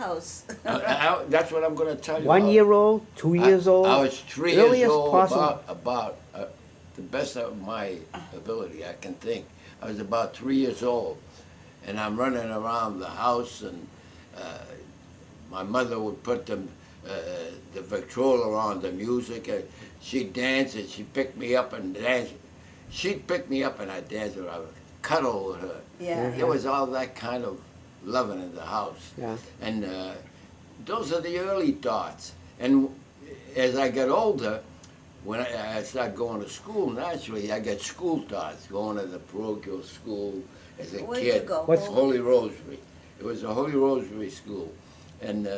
house. That's what I'm going to tell you. 1 year old, 2 years old? I was 3 years Earliest old, possible. about the best of my ability I can think. I was about 3 years old, and I'm running around the house, and my mother would put the Victrola on, the music, and she'd dance, and she'd pick me up and dance. She'd pick me up, and I'd dance with her. I would cuddle with her. Yeah. There was all that kind of loving in the house. Yeah. And those are the early thoughts. And as I got older, when I started going to school, naturally, I got school thoughts, going to the parochial school as a Where'd kid. you go? What's- Holy Rosary. It was a Holy Rosary school. And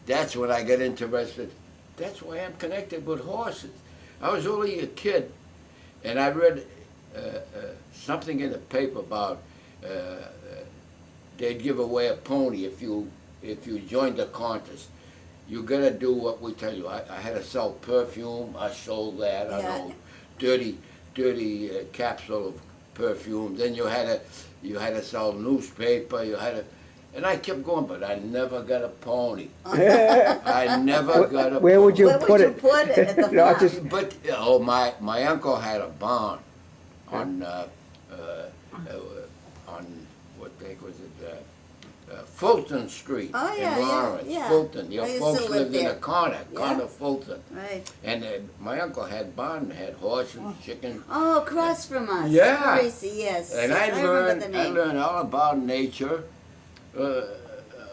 that's when I got interested. That's why I'm connected with horses. I was only a kid, and I read something in the paper about they'd give away a pony if you joined the contest. You gotta do what we tell you. I had to sell perfume. I sold that. I Yeah. know, dirty capsule of perfume. Then you had to sell newspaper. And I kept going, but I never got a pony. I never got a. Where would you Where put would you it? put it at the No, farm? just- But my uncle had a barn on what day was it? Fulton Street Oh, yeah, in yeah, Lawrence. yeah. Fulton. Your I used to folks live lived in there. the corner, Yeah. Fulton. Right. And my uncle had barn, had horses, chickens. Oh, across from us. Yeah. Gracie, yes. And yes, I remember the I name. learned all about nature,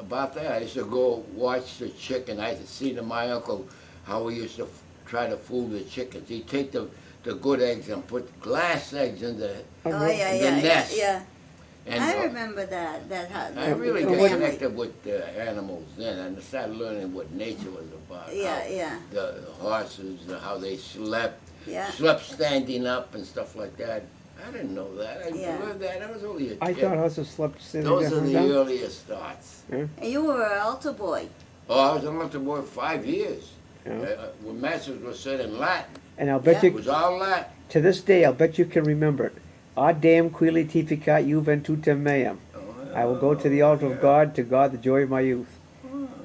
about that. I used to go watch the chicken. I used to see my uncle how he used to try to fool the chickens. He'd take the good eggs and put glass eggs in the Oh, yeah, the yeah, yeah, nest. yeah. And I remember that. I really the got family. connected with the animals then, and I started learning what nature was about. Yeah, how yeah. The horses, how they slept, Yeah. slept standing up and stuff like that. I didn't know that. I Yeah. learned that. I was only a kid. I thought horses slept sitting Those are down. the earliest thoughts. And you were an altar boy. Oh, I was an altar boy 5 years. Yeah. When masses were said in Latin, And I'll bet Yeah. it you, was all Latin. to this day, I'll bet you can remember it. Adem quili tificat juventutem meam. I will go to the altar of God, to God the joy of my youth.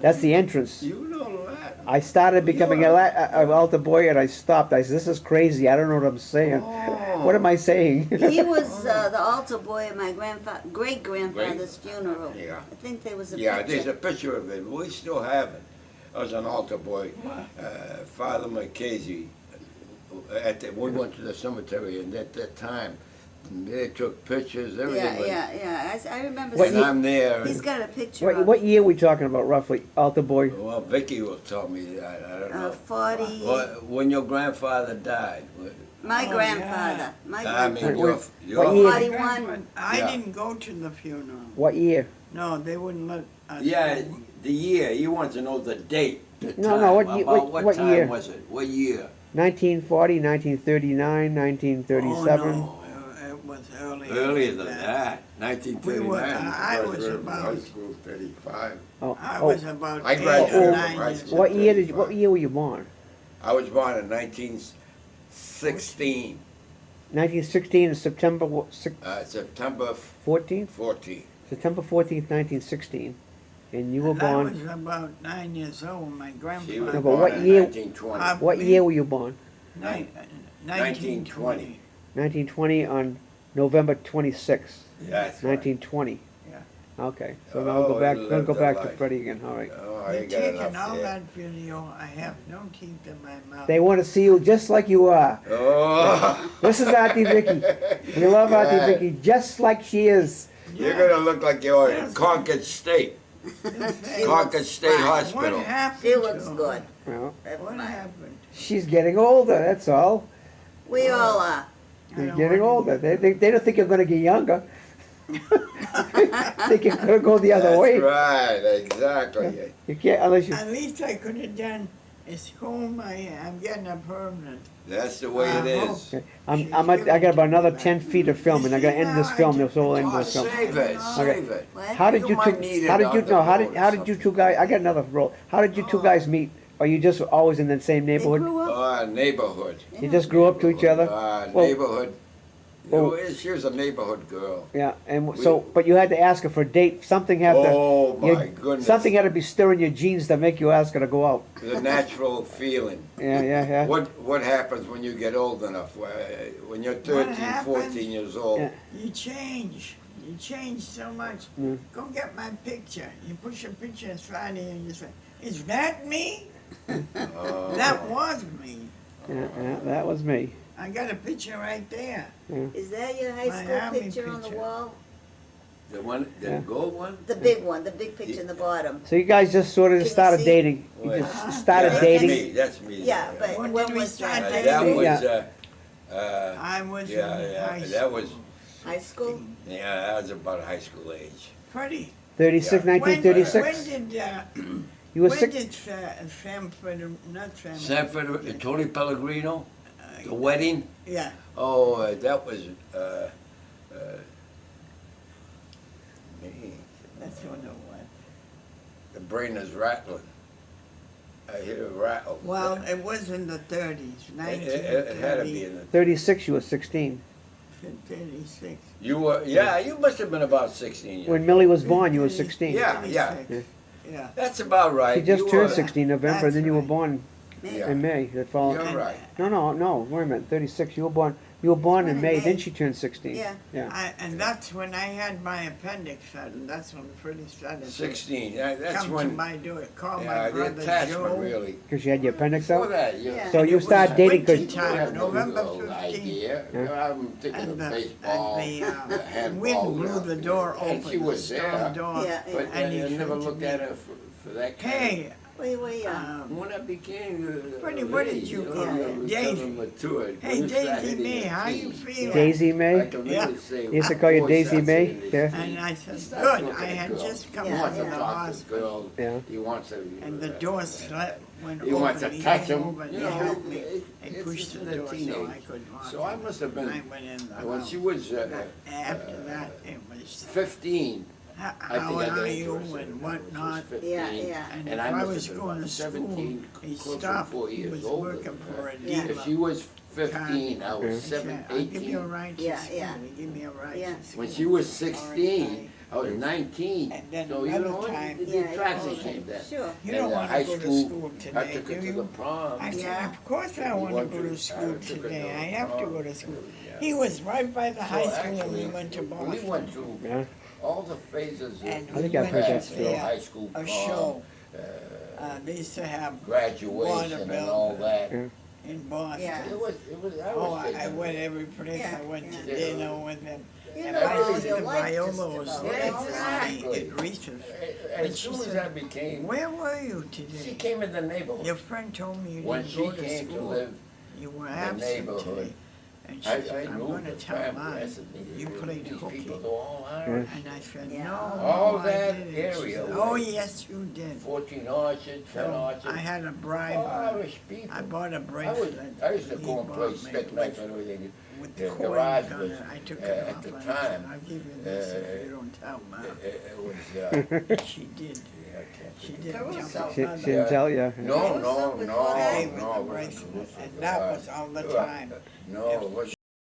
That's the entrance. You know Latin. I started becoming an altar boy, and I stopped. I said, "This is crazy. I don't know what I'm saying. Oh. What am I saying?" He was the altar boy at my great grandfather's funeral. Yeah. I think there was a Yeah, picture. there's a picture of it. We still have it. I was an altar boy. Father Marchese, we went to the cemetery, and at that time, they took pictures, everything. Yeah. I remember What And seeing. I'm there. He's got a picture of What year are we talking about, roughly, altar boy? Well, Vickie will tell me that. I don't know. 40. Well, when your grandfather died. My Oh, grandfather. yeah. My I mean, grandfather. What year? 41. I Yeah. didn't go to the funeral. What year? No, they wouldn't let us. Yeah, go. the year. He wants to know the date. The No, time. no, what year- About what what time year? was it? What year? 1940, 1939, 1937. Oh, no, it was earlier. Earlier than that. 1939. I was Graduated from about- high school, 35. Oh, I oh. was about I 8 graduated or from 9 high years school. What year did? 35. What year were you born? I was born in 1916, 1916, in September September 14th. 14th. September 14th, 1916, and you were And I born. was about 9 years old when my She was grandfather. but born what in year- 1920. What year were you born? 1920. 1920 on November 26th, That's right. 1920. Yeah. Okay, so now we'll go Oh, back. he Let's lived go a back to life. Freddy again. All right. Oh, I They're ain't got taking enough all there. that video. I have no teeth in my mouth. They want to see you just like you are. Oh, This is Auntie Vickie. We love Right. Auntie Vickie just like she is. you're gonna look like you're in Yes. Concord State. She Concord looks State fine. What Hospital. happened She to looks her? good. Well, Never What mind. happened? she's getting older. That's all. We all are. I You're don't getting want older. They don't think you're going to get younger. They think you're going to go the other That's way. right, exactly. You can't unless you. At least I could have done is comb my hair. I'm getting a permanent. That's the way it is. Okay. I got about another 10 feet of film, and I got to end this film. This whole end Oh, this film. save it, save it. What? How did You you might two? need it How did on you the know? How road did or how did you two guys? I got another role. How did you two guys meet? Are you just always in the same They neighborhood? grew up. Neighborhood. You just grew up to each other. Well, Neighborhood. No, she was a neighborhood girl. Yeah, and so, but you had to ask her for a date. Something had to. Oh my you- goodness. Something had to be stirring your genes to make you ask her to go out. The natural feeling. Yeah. What happens when you get old enough? When you're 13, happens? 14 years old. Yeah. You change. You change so much. Mm. Go get my picture. You push a picture in front of you and you say, is that me? That was me. Yeah, that was me. I got a picture right there. Is that your high My school army picture on the picture. wall? The one, the Yeah. gold one? The big one, the big picture in the bottom. So you guys just sort of Can you started see? dating. You Wait. just started Yeah, dating. That's me. That's me. Yeah, but When when did we was start that? dating? That was. Yeah. I was in Yeah. high school. That was. High school? Yeah, that was about high school age. Freddie, 36, Yeah. 1936. when did, You were when six. did Sanford, not Sanford. Sanford and Tony Pellegrino, the wedding. Yeah, Oh, that was. Me. that's what it was. The brain is rattling. I hear a rattle. Well, it was in the 30s, It had to be in the. 36, you were 16. 36. You were, yeah, you must have been about 16 years. When Millie was born, you were 16. Yeah, yeah. 36. Yeah. That's about right. She just You turned were- 16 November, That's then you were right. born Yeah. in May. That following. You're right. No, wait a minute. 36. You were born. You were born in May. May. Then she turned 16. Yeah. Yeah. And that's when I had my appendix and that's when Freddie started. to 16. That's come to when. my door, call my Yeah, the brother attachment Joe. really. Because you had your appendix Before out. that, Yeah. So And you it started was dating because winter I time, have no November real 15th. idea. I'm thinking And of the, baseball, and the handball. wind blew the door And open, she the was stone there. door. Yeah, But And he I never turned to looked me. at her for that kind Hey, Where were you? When I became Freddie, what did you call her? Daisy. Matured. hey When you started Daisy hitting May, your how you teens, feeling? Daisy I May. can Yeah. really say. You used to call you boy Daisy starts May? hitting his Yeah. teens. And I said, He starts good, looking I at had girls. just come He Yeah, wants from to the talk to hospital. girls. Yeah. He wants to. And the door slept, went He wants open, to he touch came him. over, You he know, helped me. it- He it's pushed just the in the door so I teenage. could walk. So I must have been. I went in the When house. she was But after that, it was, 15, I how think I are got you interested. and When she was whatnot. 15, Yeah, yeah. And And if I I must was have been going about to school, 17, he close to stopped, 4 he years was older working than for her. a Yeah. dealer. If she was 15, I was Yeah. He said, I'll give you a 18. ride to Yeah, school, yeah. he gave me a ride Yeah. to school. When she was 16, I was 19. And then So you another know, time- the Yeah, attraction yeah. came then. Sure. You And, don't want high to go to school, school I today, took her do to the you? prom. I said, Yeah. of course I want to went go to- to I school took her today, to the I have to prom. go to school. Yeah. He was right by the So high school when actually, we went to We Boston. went through Yeah. all the phases of And I think we I've heard went that to story. high school a prom, show. They used to have graduation and all that. Yeah. in Boston. Yeah. It was, I Oh, was I taking went every place, Yeah, I went to yeah. dinner with him. You And know my all sister your life just Viola was about. with Yeah, me exactly. at Reese's. As And she soon as said, I became, where were you she today? came in the neighborhood. Your friend told me you When didn't she go to came to school. live, You were the absent neighborhood, today. And she I said, I'm knew gonna the tell family. I Mom, said, you played these hooky. people are all Irish. And I said, Yeah. no, All I that didn't. She area said, was- oh, yes, you did. 14 Orchard, 10 So Orchard. I had a bribe. all Irish people. I bought a I bracelet. used to he go and bought play me stick knife and everything. with The the garage coins on was, it. I took it at off the and I said, time, I'll give you this if you don't tell Mom. It was, She did. yeah, I can't She think did of it. jump She, out. she Mother. didn't tell you. No, no, Before no, that? I gave her no. the it wasn't- bracelet, it wasn't and that garage. was all the Uh, time. No, it wasn't